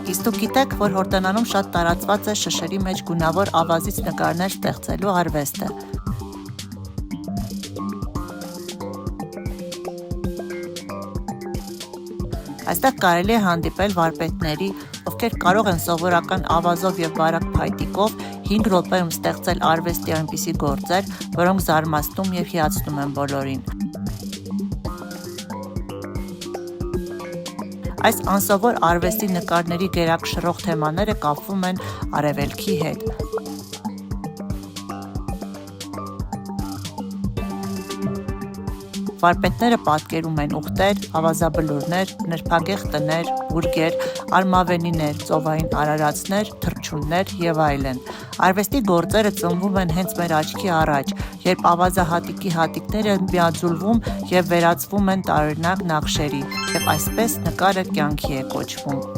Իսկ դուք գիտեք, որ Հորդանանում շատ տարածված է շշերի մեջ գունավոր ավազից նկարներ ստեղծելու արվեստը։ Այստեղ կարելի է հանդիպել վարպետների, ովքեր կարող են սովորական ավազով և բարակ փայտիկով 5 րոպեում ստեղծել արվեստի այնպիսի գործեր, որոնք զարմացնում և հիացնում են բոլորին։ Այս անսովոր արվեստի նկարների գերակշռող թեմաները կապվում են արևելքի հետ։ Վարպետները պատկերում են ուղտեր, ավազաբլուրներ, նրբագեղ տներ, բուրգեր, արմավենիներ, ծովային արարածներ, թռչուններ և այլն։ Արվեստի գործերը ծնվում են հենց մեր աչքի առաջ, երբ ավազահատիկի հատիկները միաձուլվում և վերածվում են տարօրինակ նախշերի, և այսպես նկարը կյանքի է կոչվում։